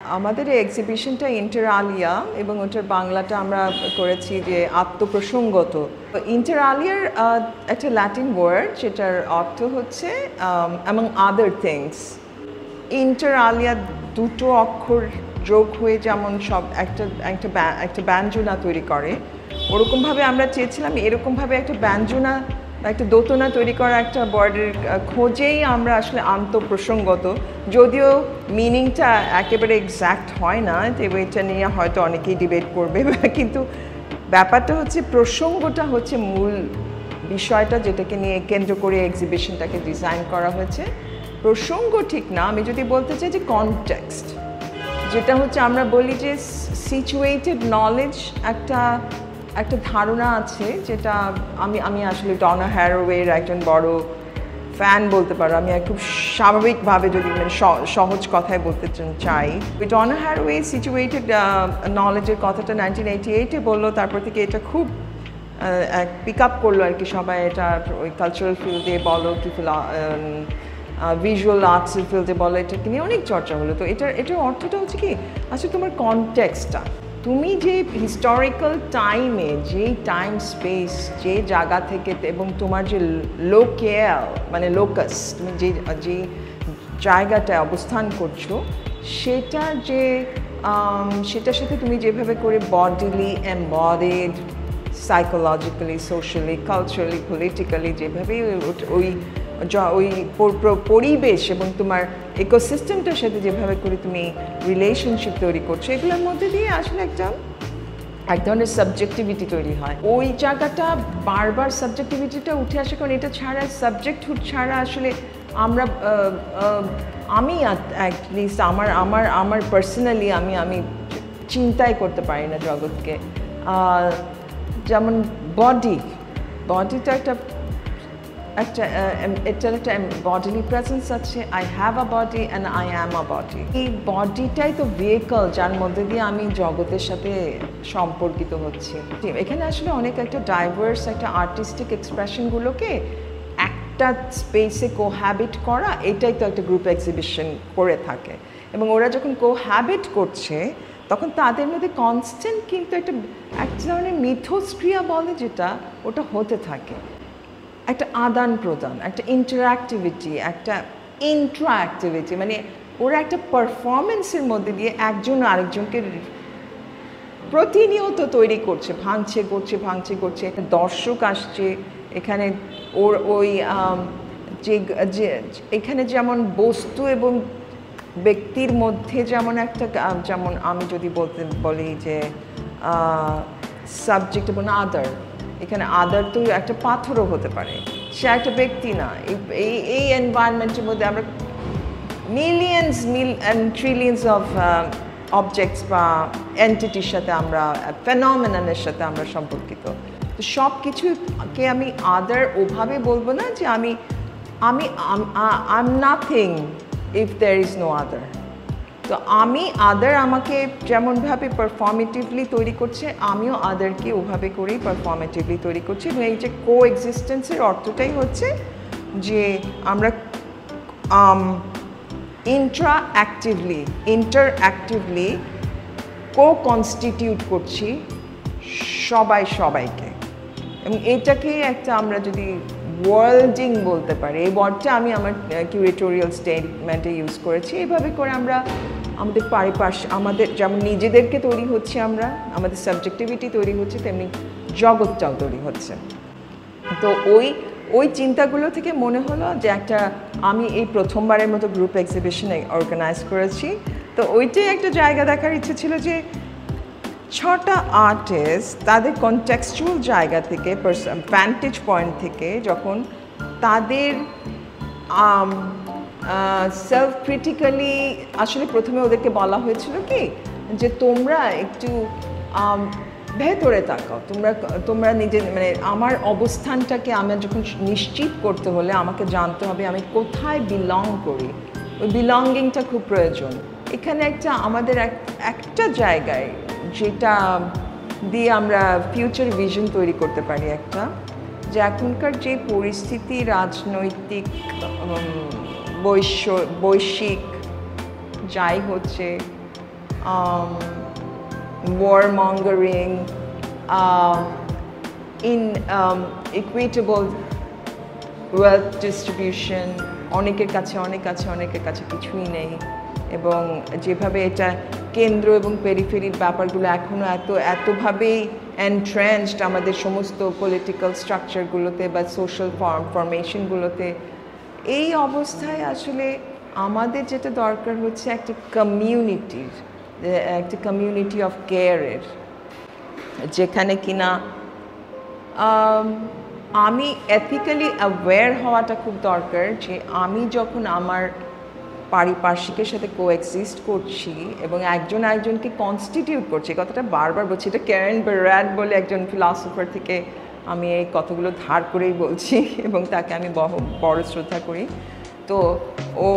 আমাদের এই এক্সিবিশনটা ইন্টার আলিয়া এবং ওটার বাংলাটা আমরা করেছি যে আত্মপ্রসঙ্গত। ইন্টার আলিয়ার একটা ল্যাটিন ওয়ার্ড যেটার অর্থ হচ্ছে among other things. Inter alia দুটো অক্ষর যোগ হয়ে যেমন সব একটা ব্যঞ্জনা তৈরি করে, ওরকমভাবে আমরা চেয়েছিলাম এরকমভাবে একটা ব্যঞ্জনা একটা দোতনা তৈরি করা একটা ওয়ার্ডের খোঁজেই আমরা আসলে আন্তঃপ্রসঙ্গত, যদিও মিনিংটা একেবারে এক্স্যাক্ট হয় না, তবে এটা নিয়ে হয়তো অনেকেই ডিবেট করবে, কিন্তু ব্যাপারটা হচ্ছে প্রসঙ্গটা হচ্ছে মূল বিষয়টা যেটাকে নিয়ে কেন্দ্র করে এক্সিবিশনটাকে ডিজাইন করা হয়েছে। প্রসঙ্গ ঠিক না, আমি যদি বলতে চাই যে কনটেক্সট, যেটা হচ্ছে আমরা বলি যে সিচুয়েটেড নলেজ একটা ধারণা আছে, যেটা আমি আসলে ডনা হ্যারোওয়ের একজন বড় ফ্যান বলতে পারো। আমি খুব স্বাভাবিকভাবে যদি মানে সহজ কথায় বলতে চাই, ডনা হ্যারোওয়ে সিচুয়েটেড নলেজের কথাটা 1988-এ বললো, তারপর থেকে এটা খুব পিক আপ করলো আর কি সবাই। এটা ওই কালচারাল ফিল্ডে বলো কি ভিজুয়াল আর্টসের ফিল্ডে বলো, এটাকে নিয়ে অনেক চর্চা হলো। তো এটার অর্থটা হচ্ছে কি, আসলে তোমার কনটেক্সটটা, তুমি যে হিস্টোরিক্যাল টাইমে যে টাইম স্পেস যে জায়গা থেকে এবং তোমার যে লোকেল মানে লোকাস, তুমি যে জায়গাটায় অবস্থান করছো সেটার সাথে তুমি যেভাবে করে bodily embodied, psychologically, socially, culturally, politically যেভাবে ওই পরিবেশ এবং তোমার ইকোসিস্টেমটার সাথে যেভাবে করে তুমি রিলেশনশিপ তৈরি করছো, এগুলোর মধ্যে দিয়ে আসলে এক ধরনের সাবজেক্টিভিটি তৈরি হয়। ওই জায়গাটা বারবার সাবজেক্টিভিটিটা উঠে আসে, কারণ এটা ছাড়া সাবজেক্টহুড ছাড়া আসলে আমি অ্যাটলিস্ট আমার পার্সোনালি আমি চিন্তাই করতে পারি না জগৎকে। যেমন বডিটা এটার একটা বডিলি প্রেজেন্স আছে, I have a body and I am a body. এই বডিটাই তো ভেহিকল যার মধ্যে দিয়ে আমি জগতের সাথে সম্পর্কিত হচ্ছি। এখানে আসলে অনেক একটা ডাইভার্স একটা আর্টিস্টিক এক্সপ্রেশনগুলোকে একটা স্পেসে কোহ্যাবিট করা, এটাই তো একটা গ্রুপ এক্সিবিশন করে থাকে। এবং ওরা যখন কোহ্যাবিট করছে তখন তাদের মধ্যে কনস্ট্যান্ট কিন্তু একটা এক ধরনের মিথস্ক্রিয়া বলে যেটা, ওটা হতে থাকে। একটা আদান প্রদান, একটা ইন্ট্রাঅ্যাক্টিভিটি, মানে ওরা একটা পারফরমেন্সের মধ্যে দিয়ে একজন আরেকজনকে প্রতিনিয়ত তৈরি করছে, ভাঙছে করছে। একটা দর্শক আসছে এখানে, ওই এখানে যেমন বস্তু এবং ব্যক্তির মধ্যে যেমন আমি যদি বলি যে সাবজেক্ট এবং আদার, এখানে আদার তো একটা পাথরও হতে পারে, সে একটা ব্যক্তি না। এই এনভায়রনমেন্টের মধ্যে আমরা ট্রিলিয়ন্স অফ অবজেক্টস বা এন্টিটির সাথে ফেনোমেননের সাথে আমরা সম্পর্কিত। তো সব কিছুকে আমি আদার ওভাবে বলবো না যে I am nothing if there is no other. তো আদার আমাকে যেমনভাবে পারফর্মেটিভলি তৈরি করছে, আমিও আদারকে ওভাবে করেই পারফর্মেটিভলি তৈরি করছি। এবং এই যে কো এক্সিস্টেন্সের অর্থটাই হচ্ছে যে আমরা ইন্টারঅ্যাক্টিভলি কনস্টিটিউট করছি সবাইকে। এবং এটাকেই একটা আমরা যদি ওয়ার্ল্ডিং বলতে পারি, এই ওয়ার্ডটা আমি আমার কিউরেটোরিয়াল স্টেটমেন্টে ইউজ করেছি। এইভাবে করে আমরা আমাদের আমাদের যেমন নিজেদেরকে তৈরি হচ্ছে, আমাদের সাবজেক্টিভিটি তৈরি হচ্ছে, তেমনি জগৎটাও তৈরি হচ্ছে। তো ওই চিন্তাগুলো থেকে মনে হলো যে আমি এই প্রথমবারের মতো গ্রুপ এক্সিবিশন অর্গানাইজ করেছি। তো ওইটাই একটা জায়গা দেখার ইচ্ছে ছিল যে 6টা আর্টিস্ট তাদের কনটেক্সচুয়াল জায়গা থেকে, ভ্যান্টেজ পয়েন্ট থেকে, যখন তাদের সেলফ ক্রিটিক্যালি, আসলে প্রথমে ওদেরকে বলা হয়েছিল কি যে তোমরা একটু ভেতরে তাকাও, তোমরা নিজে মানে আমার অবস্থানটাকে আমার যখন নিশ্চিত করতে হলে আমাকে জানতে হবে আমি কোথায় বিলং করি। ওই বিলঙ্গিংটা খুব প্রয়োজন। এখানে আমাদের একটা জায়গায় যেটা দিয়ে আমরা ফিউচার ভিশন তৈরি করতে পারি, যে এখনকার যে পরিস্থিতি, রাজনৈতিক বৈশ্বিক যাই হচ্ছে, warmongering, in equitable wealth distribution, অনেকের কাছে অনেক আছে, অনেকের কাছে কিছুই নেই, এবং যেভাবে এটা কেন্দ্র এবং পেরিফেরির ব্যাপারগুলো এখনও এতভাবেই এন্ট্রেন্সড আমাদের সমস্ত পলিটিক্যাল স্ট্রাকচারগুলোতে বা সোশ্যাল ফরমেশনগুলোতে, এই অবস্থায় আসলে আমাদের যেটা দরকার হচ্ছে একটা কমিউনিটি অফ কেয়ারের, যেখানে কিনা আমি এথিক্যালি অ্যাওয়্যার হওয়াটা খুব দরকার যে আমি যখন আমার পারিপার্শ্বিকের সাথে কোএক্সিস্ট করছি এবং একজন একজনকে কনস্টিটিউট করছি, কথাটা বারবার বলছি, এটা ক্যারেন বেরাট বলে একজন ফিলসফার থেকে আমি এই কথাগুলো ধার করেই বলছি এবং তাকে আমি বড় শ্রদ্ধা করি। তো ও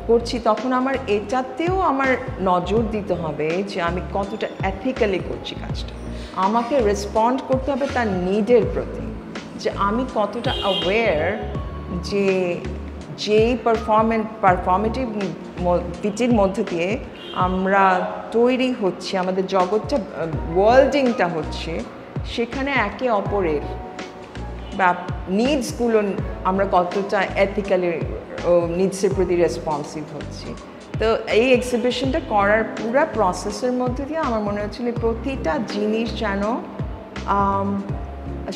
করছি, তখন আমার এটাতেও আমার নজর দিতে হবে যে আমি কতটা এথিক্যালি করছি কাজটা, আমাকে রেসপন্ড করতে হবে তার নিডের প্রতি, যে আমি কতটা অ্যাওয়্যার যে যেই পারফর্মেটিভ পিটির মধ্যে দিয়ে আমরা তৈরি হচ্ছি, আমাদের জগৎটা ওয়ার্ল্ডিংটা হচ্ছে, সেখানে একে অপরের বা নিডসগুলো আমরা কতটা এথিক্যালি নিডসের প্রতি রেসপন্সিভ হচ্ছি। তো এই এক্সিবিশনটা করার পুরো প্রসেসের মধ্যে দিয়ে আমার মনে হচ্ছিল প্রতিটা জিনিস যেন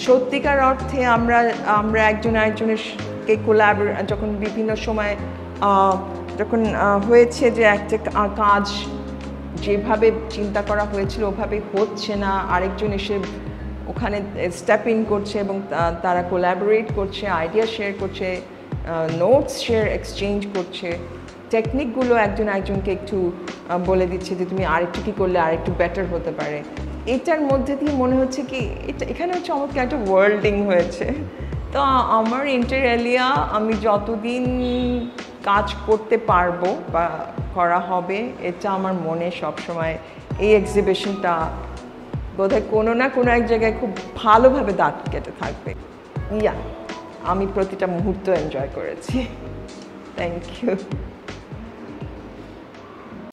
সত্যিকার অর্থে আমরা একজন আরেকজনেরকে যখন বিভিন্ন সময় যখন হয়েছে যে একটা কাজ যেভাবে চিন্তা করা হয়েছিল ওভাবে হচ্ছে না, আরেকজন এসে ওখানে স্টেপ ইন করছে এবং তারা কোলাবোরেট করছে, আইডিয়া শেয়ার করছে, নোটস শেয়ার এক্সচেঞ্জ করছে, টেকনিকগুলো একজন একজনকে একটু বলে দিচ্ছে যে তুমি আরেকটু কী করলে আরেকটু বেটার হতে পারে। এটার মধ্যে দিয়ে মনে হচ্ছে কি এখানে চমৎকার একটা ওয়ার্ল্ডিং হয়েছে। তো আমার ইন্টার আলিয়া আমি যতদিন কাজ করতে পারবো বা করা হবে, এটা আমার মনে সবসময় এই এক্সিবিশনটা বোধহয় কোনো না কোনো এক জায়গায় খুব ভালোভাবে দাগ কেটে থাকবে। আমি প্রতিটা মুহূর্ত এনজয় করেছি। Thank you.